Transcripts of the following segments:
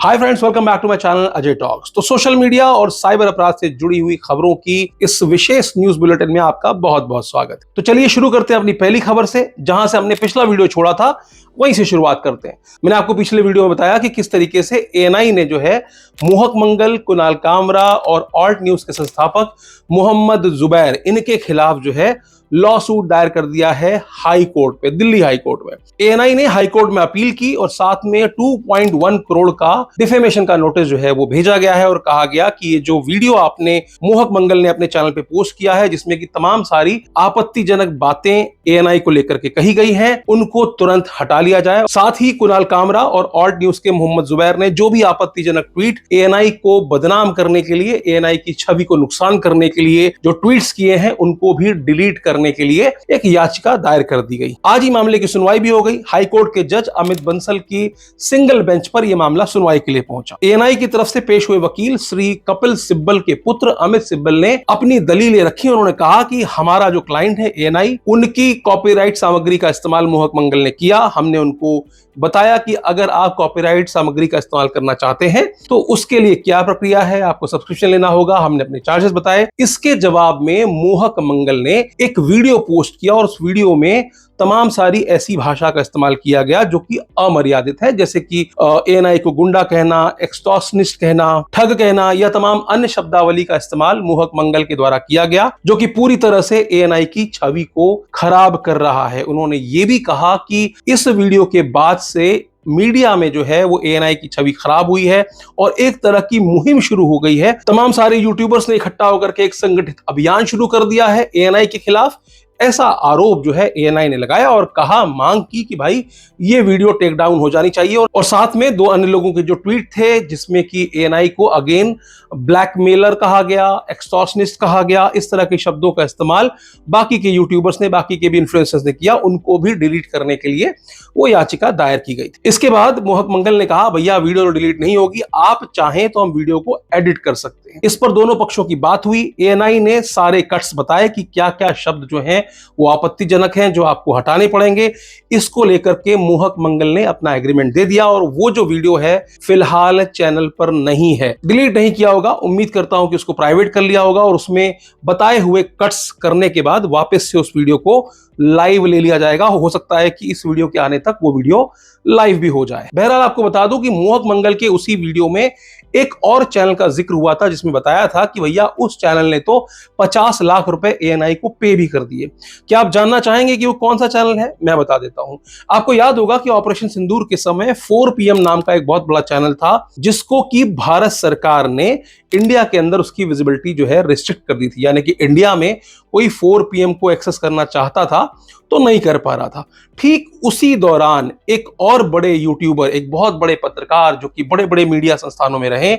Hi friends, welcome back to my channel Ajay talks. तो social media और cyber अपराध से जुड़ी हुई खबरों की इस विशेष न्यूज बुलेटिन में आपका बहुत बहुत स्वागत है। तो चलिए शुरू करते हैं अपनी पहली खबर से, जहां से हमने पिछला वीडियो छोड़ा था वहीं से शुरुआत करते हैं। मैंने आपको पिछले वीडियो में बताया कि किस तरीके से एएनआई ने जो है मोहक मंगल, कुणाल कामरा और ऑल्ट न्यूज के संस्थापक मोहम्मद जुबैर, इनके खिलाफ जो है लॉ सूट दायर कर दिया है हाई कोर्ट पे, दिल्ली हाई कोर्ट में। एएनआई ने हाई कोर्ट में अपील की और साथ में 2.1 करोड़ का डिफेमेशन का नोटिस जो है वो भेजा गया है और कहा गया कि ये जो वीडियो आपने मोहक मंगल ने अपने चैनल पे पोस्ट किया है, जिसमें कि तमाम सारी आपत्तिजनक बातें एएनआई को लेकर के कही गई हैं, उनको तुरंत हटा लिया जाए। साथ ही कुणाल कामरा और ऑल्ट न्यूज के मोहम्मद जुबैर ने जो भी आपत्तिजनक ट्वीट एएनआई को बदनाम करने के लिए, एएनआई की छवि को नुकसान करने के लिए जो ट्वीट्स किए हैं, उनको भी डिलीट करने के लिए एक याचिका दायर कर दी गई। आज ही मामले की सुनवाई भी हो गई। हाई कोर्ट के जज अमित बंसल की सिंगल बेंच पर यह मामला सुनवाई के लिए पहुंचा। एएनआई की तरफ से पेश हुए वकील श्री कपिल सिब्बल के पुत्र अमित सिब्बल ने अपनी दलीलें रखी। उन्होंने कहा कि हमारा जो क्लाइंट है एएनआई, उनकी कॉपीराइट सामग्री का इस्तेमाल मोहक मंगल ने किया। हमने उनको बताया कि अगर आप कॉपीराइट सामग्री का इस्तेमाल करना चाहते हैं तो उसके लिए क्या प्रक्रिया है, आपको सब्सक्रिप्शन लेना होगा। हमने अपने चार्जेस बताए। इसके जवाब में मोहक मंगल ने एक वीडियो पोस्ट किया और उस वीडियो में तमाम सारी ऐसी भाषा का इस्तेमाल किया गया जो कि अमर्यादित है, जैसे कि एएनआई को गुंडा कहना, एक्सटॉर्शनिस्ट कहना, ठग कहना, या तमाम अन्य शब्दावली का इस्तेमाल मोहक मंगल के द्वारा किया गया, जो कि पूरी तरह से एएनआई की छवि को खराब कर रहा है। उन्होंने ये भी कहा कि इस वीडियो के बाद से मीडिया में जो है वो एएनआई की छवि खराब हुई है और एक तरह की मुहिम शुरू हो गई है। तमाम सारे यूट्यूबर्स ने इकट्ठा होकर के एक संगठित अभियान शुरू कर दिया है एएनआई के खिलाफ। ऐसा आरोप जो है एएनआई ने लगाया और कहा, मांग की कि भाई ये वीडियो टेक डाउन हो जानी चाहिए। और साथ में दो अन्य लोगों के जो ट्वीट थे, जिसमें कि एएनआई को अगेन ब्लैकमेलर कहा गया, एक्सटॉर्शनिस्ट कहा गया, इस तरह के शब्दों का इस्तेमाल बाकी के यूट्यूबर्स ने, बाकी के भी इन्फ्लुएंसर्स ने किया, उनको भी डिलीट करने के लिए वो याचिका दायर की गई थी। इसके बाद मोहक मंगल ने कहा, भैया वीडियो डिलीट नहीं होगी, आप चाहें तो हम वीडियो को एडिट कर सकते हैं। इस पर दोनों पक्षों की बात हुई। एएनआई ने सारे कट्स बताए कि क्या क्या शब्द जो हैं वो आपत्तिजनक हैं, जो आपको हटाने पड़ेंगे। इसको लेकर के मोहक मंगल ने अपना एग्रीमेंट दे दिया और वो जो वीडियो है फिलहाल चैनल पर नहीं है, डिलीट नहीं किया होगा। उम्मीद करता हूं कि उसको प्राइवेट कर लिया होगा और उसमें बताए हुए कट्स करने के बाद वापस से उस वीडियो को लाइव ले लिया जाएगा। हो सकता है कि इस वीडियो के आने तक वो वीडियो लाइव भी हो जाए। बहरहाल आपको बता दूं कि मोहक मंगल के उसी वीडियो में एक और चैनल का जिक्र हुआ था, जिसमें बताया था कि भैया उस चैनल ने तो 50 लाख रुपए एएनआई को पे भी कर दिए। क्या आप जानना चाहेंगे कि वो कौन सा चैनल है? मैं बता देता हूं। आपको याद होगा कि ऑपरेशन सिंदूर के समय 4PM नाम का एक बहुत बड़ा चैनल था, जिसको कि भारत सरकार ने इंडिया के अंदर उसकी विजिबिलिटी जो है रिस्ट्रिक्ट कर दी थी। यानी कि इंडिया में कोई 4PM को एक्सेस करना चाहता था तो नहीं कर पा रहा था। ठीक उसी दौरान एक और बड़े यूट्यूबर, एक बहुत बड़े पत्रकार जो कि बड़े बड़े मीडिया संस्थानों में रहे,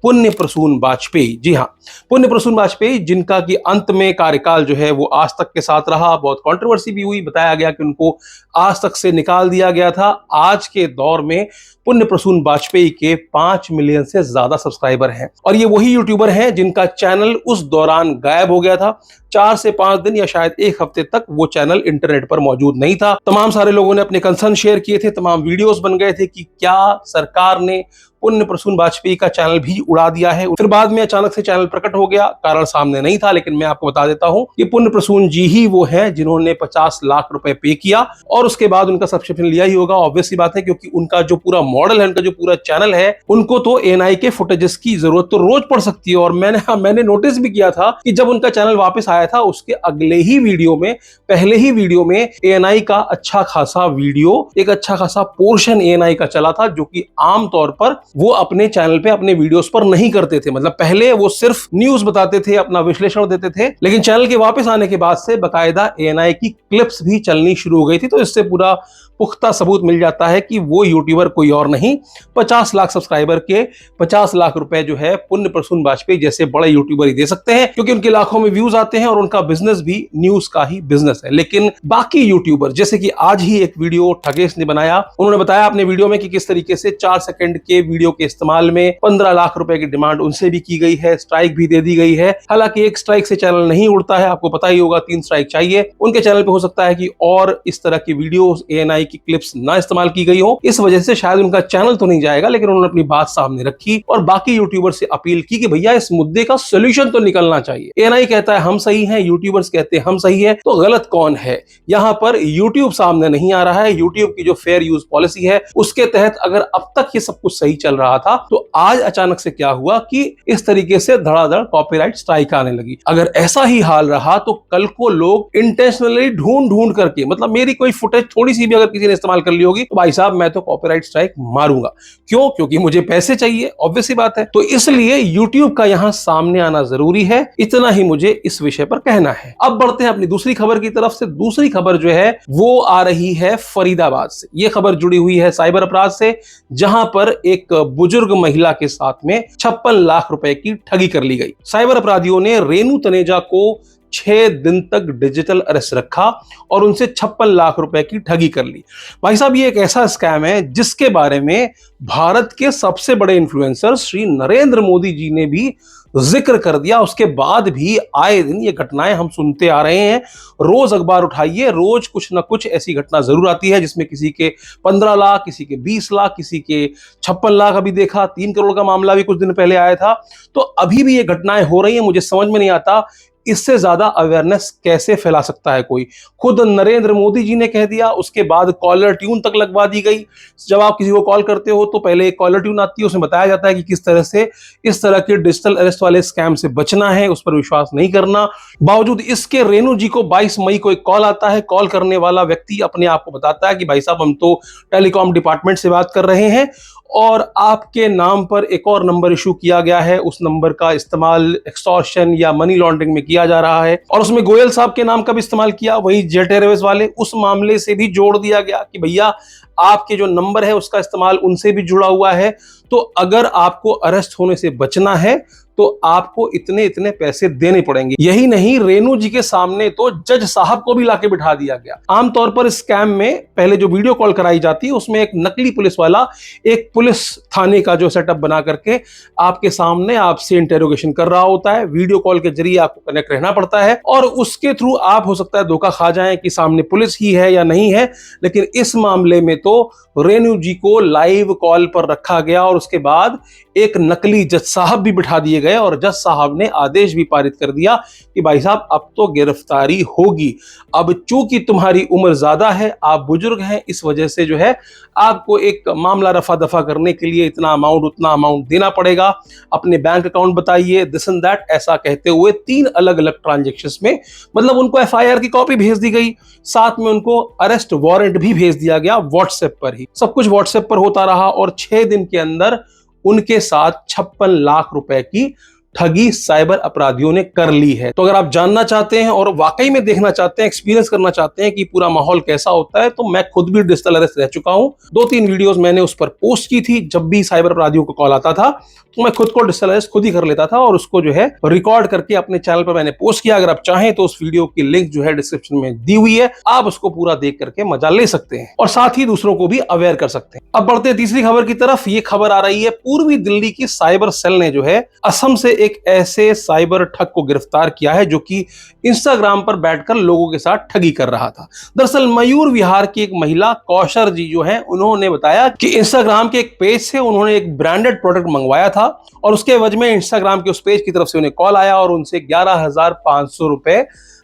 पुण्य प्रसून वाजपेयी। जी हाँ, पुण्य प्रसून वाजपेयी, जिनका कि अंत में कार्यकाल जो है वो आज तक के साथ रहा। बहुत कंट्रोवर्सी भी हुई, बताया गया कि उनको आज तक से निकाल दिया गया था। आज के दौर में पुण्य प्रसून वाजपेयी के 5 मिलियन से ज्यादा सब्सक्राइबर हैं और ये वही यूट्यूबर हैं जिनका चैनल उस दौरान गायब हो गया था। 4 से 5 दिन या शायद 1 हफ्ते तक वो चैनल इंटरनेट पर मौजूद नहीं था। तमाम सारे लोगों ने अपने कंसर्न शेयर किए थे, तमाम वीडियोस बन गए थे कि क्या सरकार ने पुण्य प्रसून वाजपेयी का चैनल भी उड़ा दिया है। फिर बाद में अचानक से चैनल प्रकट हो गया, कारण सामने नहीं था। लेकिन मैं आपको बता देता हूं कि पुण्य प्रसून जी ही वो हैं जिन्होंने 50 लाख रुपए पे किया और उसके बाद उनका सब्सक्रिप्शन लिया ही होगा। ऑब्वियस सी बात है, क्योंकि उनका जो पूरा मॉडल है, उनका जो पूरा चैनल है, उनको तो एएनआई के फुटेजेस की जरूरत तो रोज पड़ सकती है। और मैंने नोटिस भी किया था कि जब उनका चैनल वापस आया था, उसके अगले ही वीडियो में, पहले ही वीडियो में एएनआई का अच्छा खासा वीडियो, एक अच्छा खासा पोर्शन एएनआई का चला था, जो कि आमतौर पर वो अपने चैनल पे, अपने वीडियोस पर नहीं करते थे। मतलब पहले वो सिर्फ न्यूज बताते थे, अपना विश्लेषण देते थे, लेकिन चैनल के वापस आने के बाद से बाकायदा एएनआई की क्लिप्स भी चलनी शुरू हो गई थी। तो इससे पूरा पुख्ता सबूत मिल जाता है कि वो यूट्यूबर कोई और नहीं, 50 लाख सब्सक्राइबर के 50 लाख रुपए जो है पुण्य प्रसून वाजपेयी जैसे बड़े यूट्यूबर ही दे सकते हैं, क्योंकि उनके लाखों में व्यूज आते हैं और उनका बिजनेस भी न्यूज का ही बिजनेस है। लेकिन बाकी यूट्यूबर, जैसे कि आज ही एक वीडियो ठगेश ने बनाया, उन्होंने बताया अपने वीडियो में कि किस तरीके से 4 सेकंड के वीडियो के इस्तेमाल में 15 लाख रुपए की डिमांड उनसे भी की गई है, स्ट्राइक भी दे दी गई है। हालांकि एक स्ट्राइक से चैनल नहीं उड़ता है, आपको पता ही होगा, 3 स्ट्राइक चाहिए। उनके चैनल पे हो सकता है कि और इस तरह की वीडियोस एएनआई की क्लिप्स ना इस्तेमाल की गई हो। इस वजह से शायद उनका चैनल तो नहीं जाएगा, लेकिन उन्होंने अपनी बात सामने रखी और बाकी यूट्यूबर से अपील की कि भैया इस मुद्दे का सोल्यूशन तो निकलना चाहिए। एएनआई कहता है हम सही हैं, यूट्यूबर्स कहते हैं हम सही है, तो गलत कौन है? यहां पर यूट्यूब सामने नहीं आ रहा है। यूट्यूब की जो फेयर यूज पॉलिसी है उसके तहत अगर अब तक ये सब कुछ सही चल रहा था, तो आज अचानक से क्या हुआ कि इस तरीके से धड़ाधड़ कॉपीराइट स्ट्राइक आने लगी। अगर ऐसा ही हाल रहा तो कल को लोग इंटेंशनली ढूंढ ढूंढ करके, मतलब मेरी कोई फुटेज थोड़ी सी भी अगर किसी ने इस्तेमाल कर ली होगी तो भाई साहब मैं तो कॉपीराइट स्ट्राइक मारूंगा। क्यों? क्योंकि मुझे पैसे चाहिए, ऑब्वियस सी बात है। तो इसलिए यूट्यूब का यहां सामने आना जरूरी है। इतना ही मुझे इस विषय पर कहना है। अब बढ़ते हैं अपनी दूसरी खबर की तरफ से। दूसरी खबर जो है वो आ रही है फरीदाबाद से। यह खबर जुड़ी हुई है साइबर अपराध से, जहां पर एक बुजुर्ग महिला के साथ में 56 लाख रुपए की ठगी कर ली गई। साइबर अपराधियों ने रेनू तनेजा को 6 दिन तक डिजिटल अरेस्ट रखा और उनसे 56 लाख रुपए की ठगी कर ली। भाई साहब ये एक ऐसा स्कैम है जिसके बारे में भारत के सबसे बड़े इन्फ्लुएंसर श्री नरेंद्र मोदी जी ने भी जिक्र कर दिया। उसके बाद भी आए दिन ये घटनाएं हम सुनते आ रहे हैं। रोज अखबार उठाइए, रोज कुछ ना कुछ ऐसी घटना जरूर आती है जिसमें किसी के 15 लाख, किसी के 20 लाख, किसी के 56 लाख। अभी देखा 3 करोड़ का मामला भी कुछ दिन पहले आया था। तो अभी भी ये घटनाएं हो रही हैं। मुझे समझ में नहीं आता इससे ज्यादा अवेयरनेस कैसे फैला सकता है कोई। खुद नरेंद्र मोदी जी ने कह दिया, उसके बाद कॉलर ट्यून तक लगवा दी गई। जब आप किसी को कॉल करते हो तो पहले एक कॉलर ट्यून आती है, उसमें बताया जाता है कि किस तरह से इस तरह के डिजिटल अरेस्ट वाले स्कैम से बचना है, उस पर विश्वास नहीं करना। बावजूद इसके रेनू जी को 22 मई को एक कॉल आता है। कॉल करने वाला व्यक्ति अपने आप को बताता है कि भाई साहब हम तो टेलीकॉम डिपार्टमेंट से बात कर रहे हैं और आपके नाम पर एक और नंबर इशू किया गया है। उस नंबर का इस्तेमाल एक्सटॉर्शन या मनी लॉन्ड्रिंग में किया जा रहा है और उसमें गोयल साहब के नाम का भी इस्तेमाल किया, वही जेट एयरवेज वाले। उस मामले से भी जोड़ दिया गया कि भैया आपके जो नंबर है उसका इस्तेमाल उनसे भी जुड़ा हुआ है। तो अगर आपको अरेस्ट होने से बचना है तो आपको इतने इतने पैसे देने पड़ेंगे। यही नहीं, रेनू जी के सामने तो जज साहब को भी लाके बिठा दिया गया। आमतौर पर स्कैम में पहले जो वीडियो कॉल कराई जाती है उसमें एक नकली पुलिस वाला एक पुलिस थाने का जो सेटअप बना करके आपके सामने आपसे इंटेरोगेशन कर रहा होता है। वीडियो कॉल के जरिए आपको कनेक्ट रहना पड़ता है और उसके थ्रू आप हो सकता है धोखा खा जाएं कि सामने पुलिस ही है या नहीं है। लेकिन इस मामले में तो रेनू जी को लाइव कॉल पर रखा गया और उसके बाद एक नकली जज साहब भी बिठा दिए गए और जज साहब ने आदेश भी पारित कर दिया कि भाई साहब अब तो गिरफ्तारी होगी। अब चूंकि तुम्हारी उम्र ज्यादा है, आप बुजुर्ग हैं, इस वजह से जो है आपको एक मामला रफा दफा करने के लिए इतना अमाउंट उतना अमाउंट देना पड़ेगा। अपने बैंक अकाउंट बताइए, दिस एंड दैट, ऐसा कहते हुए 3 अलग अलग ट्रांजेक्शंस में मतलब उनको एफआईआर की कॉपी भेज दी गई, साथ में उनको अरेस्ट वारंट भी भेज दिया गया व्हाट्सएप पर ही। सब कुछ व्हाट्सएप पर होता रहा और 6 दिन के अंदर उनके साथ 56 लाख रुपए की ठगी साइबर अपराधियों ने कर ली है। तो अगर आप जानना चाहते हैं और वाकई में देखना चाहते हैं, एक्सपीरियंस करना चाहते हैं कि पूरा माहौल कैसा होता है, तो मैं खुद भी डिजिटल अरेस्ट रह चुका हूं। 2-3 वीडियोस मैंने उस पर पोस्ट की थी। जब भी साइबर अपराधियों को कॉल आता था तो मैं खुद को डिजिटल अरेस्ट खुद ही कर लेता था और उसको जो है रिकॉर्ड करके अपने चैनल पर मैंने पोस्ट किया। अगर आप चाहें तो उस वीडियो की लिंक जो है डिस्क्रिप्शन में दी हुई है, आप उसको पूरा देख करके मजा ले सकते हैं और साथ ही दूसरों को भी अवेयर कर सकते हैं। अब बढ़ते हैं तीसरी खबर की तरफ। ये खबर आ रही है पूर्वी दिल्ली की साइबर सेल ने जो है असम से एक ऐसे साइबर ठग को गिरफ्तार किया है जो कि इंस्टाग्राम पर बैठकर लोगों के साथ ठगी कर रहा था। दरअसल मयूर विहार की एक महिला कौशर जी जो है, उन्होंने बताया कि इंस्टाग्राम के एक पेज से उन्होंने एक ब्रांडेड प्रोडक्ट मंगवाया था और उसके एवज में इंस्टाग्राम के उस पेज की तरफ से उन्हें कॉल आया और उनसे 11,500 रुपए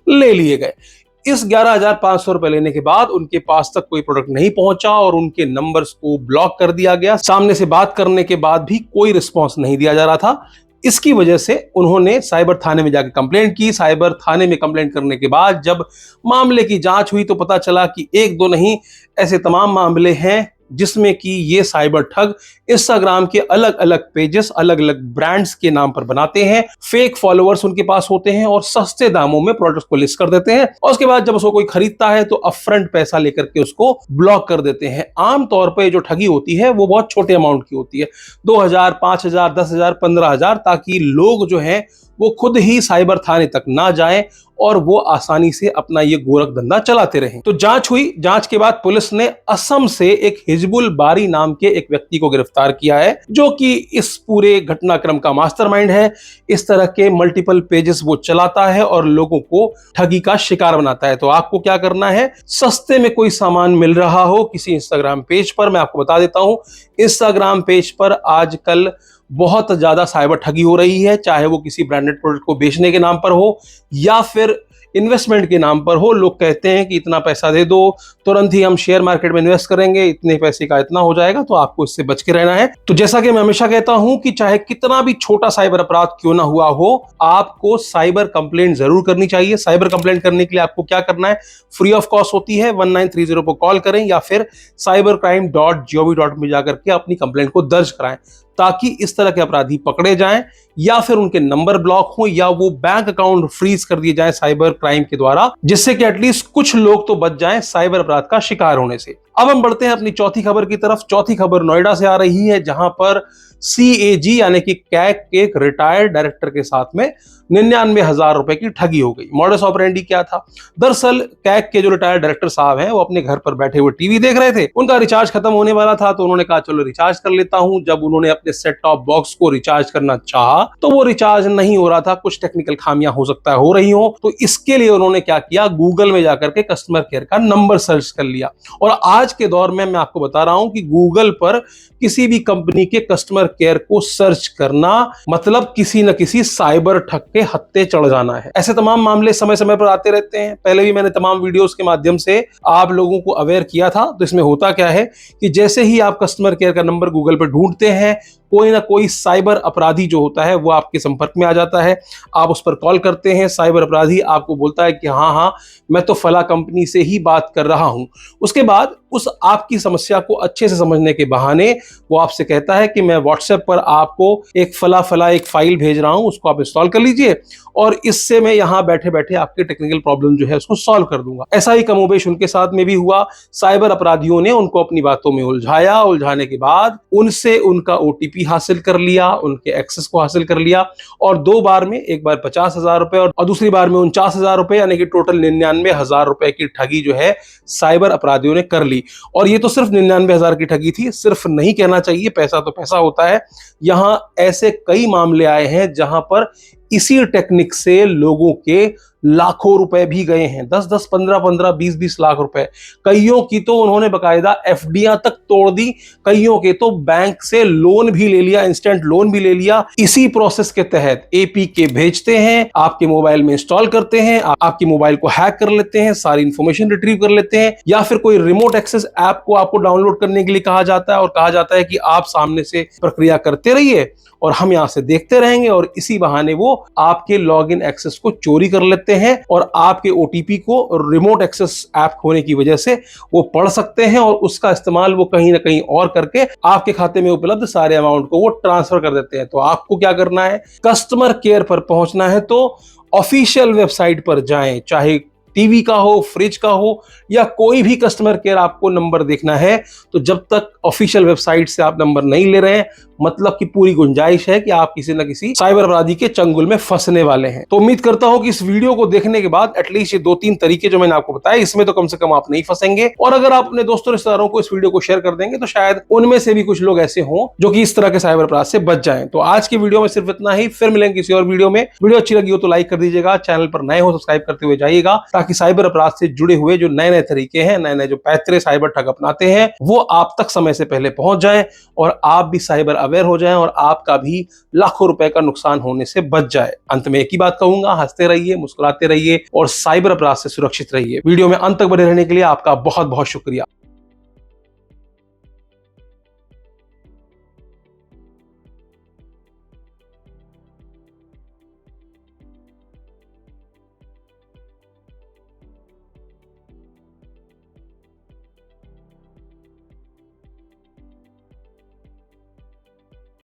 ले लिए गए। इस 11,500 रुपए लेने के बाद उनके पास तक कोई प्रोडक्ट नहीं पहुंचा और उनके नंबर्स को ब्लॉक कर दिया गया। सामने से बात करने के बाद भी कोई रिस्पॉन्स नहीं दिया जा रहा था। इसकी वजह से उन्होंने साइबर थाने में जाकर कंप्लेंट की। साइबर थाने में कंप्लेंट करने के बाद जब मामले की जांच हुई तो पता चला कि 1-2 नहीं, ऐसे तमाम मामले हैं जिसमें कि ये साइबर ठग इंस्टाग्राम के अलग अलग पेजेस अलग अलग ब्रांड्स के नाम पर बनाते हैं। फेक फॉलोअर्स उनके पास होते हैं और सस्ते दामों में प्रोडक्ट्स को लिस्ट कर देते हैं और उसके बाद जब उसको कोई खरीदता है तो अपफ्रंट पैसा लेकर के उसको ब्लॉक कर देते हैं। आमतौर पर जो ठगी होती है वो बहुत छोटे अमाउंट की होती है, 2,000, 5,000, 10,000, 15,000, ताकि लोग जो है वो खुद ही साइबर थाने तक ना जाएं और वो आसानी से अपना ये गोरख धंधा चलाते रहें। तो जांच हुई, जांच के बाद पुलिस ने असम से एक हिजबुल बारी नाम के एक व्यक्ति को गिरफ्तार किया है, जो कि इस पूरे घटनाक्रम का मास्टरमाइंड है। इस तरह के मल्टीपल पेजेस वो चलाता है और लोगों को ठगी का शिकार बनाता है। तो आपको क्या करना है, सस्ते में कोई सामान मिल रहा हो किसी इंस्टाग्राम पेज पर, मैं आपको बता देता हूं, इंस्टाग्राम पेज पर आजकल बहुत ज्यादा साइबर ठगी हो रही है, चाहे वो किसी ब्रांडेड प्रोडक्ट को बेचने के नाम पर हो या फिर इन्वेस्टमेंट के नाम पर हो। लोग कहते हैं कि इतना पैसा दे दो, तुरंत ही हम शेयर मार्केट में इन्वेस्ट करेंगे, इतने पैसे का इतना हो जाएगा। तो आपको इससे बच के रहना है। तो जैसा कि मैं हमेशा कहता हूं कि चाहे कितना भी छोटा साइबर अपराध क्यों ना हुआ हो, आपको साइबर कंप्लेंट जरूर करनी चाहिए। साइबर कंप्लेंट करने के लिए आपको क्या करना है, फ्री ऑफ कॉस्ट होती है, 1930 पर कॉल करें या फिर cybercrime.gov.in में जाकर के अपनी कंप्लेंट को दर्ज कराएं, ताकि इस तरह के अपराधी पकड़े जाएं या फिर उनके नंबर ब्लॉक हो या वो बैंक अकाउंट फ्रीज कर दिए जाएं साइबर क्राइम के द्वारा, जिससे कि एटलीस्ट कुछ लोग तो बच जाएं साइबर अपराध का शिकार होने से। अब हम बढ़ते हैं अपनी चौथी खबर की तरफ। चौथी खबर नोएडा से आ रही है, जहां पर CAG यानी कि कैग के एक रिटायर्ड डायरेक्टर के साथ में 99,000 रुपए की ठगी हो गई। मॉडस ऑपरेंडी क्या था, दरअसल कैग के जो रिटायर्ड डायरेक्टर साहब हैं, वो अपने घर पर बैठे हुए टीवी देख रहे थे। उनका रिचार्ज खत्म होने वाला था, तो उन्होंने कहा चलो रिचार्ज कर लेता हूं। जब उन्होंने अपने सेट टॉप बॉक्स को रिचार्ज करना चाहा तो वो रिचार्ज नहीं हो रहा था, कुछ टेक्निकल खामियां हो सकता है हो रही हो। तो इसके लिए उन्होंने क्या किया, गूगल में जाकर के कस्टमर केयर का नंबर सर्च कर लिया। और आज के दौर में मैं आपको बता रहा हूं कि गूगल पर किसी भी कंपनी के कस्टमर केयर को सर्च करना मतलब किसी न किसी साइबर ठग के हत्थे चढ़ जाना है। ऐसे तमाम मामले समय समय पर आते रहते हैं। पहले भी मैंने तमाम वीडियोस के माध्यम से आप लोगों को अवेयर किया था। तो इसमें होता क्या है कि जैसे ही आप कस्टमर केयर का नंबर गूगल पर ढूंढते हैं, कोई ना कोई साइबर अपराधी जो होता है वो आपके संपर्क में आ जाता है। आप उस पर कॉल करते हैं, साइबर अपराधी आपको बोलता है कि हाँ मैं तो फला कंपनी से ही बात कर रहा हूं। उसके बाद उस आपकी समस्या को अच्छे से समझने के बहाने वो आपसे कहता है कि मैं व्हाट्सएप पर आपको एक फला एक फाइल भेज रहा हूं, उसको आप इंस्टॉल कर लीजिए और इससे मैं यहां बैठे बैठे आपके टेक्निकल प्रॉब्लम जो है उसको सॉल्व कर दूंगा। ऐसा ही कमोबेश उनके साथ में भी हुआ। साइबर अपराधियों ने उनको अपनी बातों में उलझाया, उलझाने के बाद उनसे उनका OTP हासिल कर लिया, उनके एक्सेस को हासिल कर लिया और दो बार में, एक बार 50,000 रुपए और दूसरी बार में 49,000 रुपए, यानी कि टोटल 99,000 रुपए की ठगी जो है साइबर अपराधियों ने कर ली। और ये तो सिर्फ 99,000 की ठगी थी, सिर्फ नहीं कहना चाहिए, पैसा तो पैसा होता है। यहां ऐसे कई मामले आए हैं जहां पर इसी टेक्निक से लोगों के लाखों रुपए भी गए हैं, 10-10, 15-15, 20-20 लाख रुपए। कईयों की तो उन्होंने बकायदा FDयां तक तोड़ दी, कईयों के तो बैंक से लोन भी ले लिया, इंस्टेंट लोन भी ले लिया। इसी प्रोसेस के तहत APK भेजते हैं, आपके मोबाइल में इंस्टॉल करते हैं, आपके मोबाइल को हैक कर लेते हैं, सारी इंफॉर्मेशन रिट्रीव कर लेते हैं, या फिर कोई रिमोट एक्सेस ऐप को आपको डाउनलोड करने के लिए कहा जाता है और कहा जाता है कि आप सामने से प्रक्रिया करते रहिए और हम यहां से देखते रहेंगे। और इसी बहाने वो आपके लॉगिन एक्सेस को चोरी कर लेते हैं और आपके OTP को रिमोट एक्सेस ऐप होने की वजह से वो पढ़ सकते हैं और उसका इस्तेमाल वो कहीं ना कहीं और करके आपके खाते में उपलब्ध सारे अमाउंट को वो ट्रांसफर कर देते हैं। तो आपको क्या करना है, कस्टमर केयर पर पहुंचना है तो ऑफिशियल वेबसाइट पर जाएं, चाहे टीवी का हो, फ्रिज का हो या कोई भी कस्टमर केयर आपको नंबर देखना है, तो जब तक ऑफिशियल वेबसाइट से आप नंबर नहीं ले रहे हैं, मतलब कि पूरी गुंजाइश है कि आप किसी न किसी साइबर अपराधी के चंगुल में फंसने वाले हैं। तो उम्मीद करता हूं कि इस वीडियो को देखने के बाद एटलीस्ट ये 2-3 तरीके जो मैंने आपको बताए, इसमें तो कम से कम आप नहीं फंसेंगे। और अगर आप अपने दोस्तों रिश्तेदारों को इस वीडियो को शेयर कर देंगे तो शायद उनमें से भी कुछ लोग ऐसे हों जो कि इस तरह के साइबर अपराध से बच जाएं। तो आज की वीडियो में सिर्फ इतना ही, फिर मिलेंगे किसी और वीडियो में। वीडियो अच्छी लगी हो तो लाइक कर दीजिएगा, चैनल पर नए हो सब्सक्राइब करते हुए जाइएगा, ताकि साइबर अपराध से जुड़े हुए जो नए नए तरीके हैं, नए नए जो पैतरे साइबर ठग अपनाते हैं, वो आप तक समय से पहले पहुंच जाएं और आप भी साइबर अवेयर हो जाएं और आपका भी लाखों रुपए का नुकसान होने से बच जाए। अंत में एक ही बात कहूंगा, हंसते रहिए, मुस्कुराते रहिए और साइबर अपराध से सुरक्षित रहिए। वीडियो में अंत तक बने रहने के लिए आपका बहुत बहुत शुक्रिया।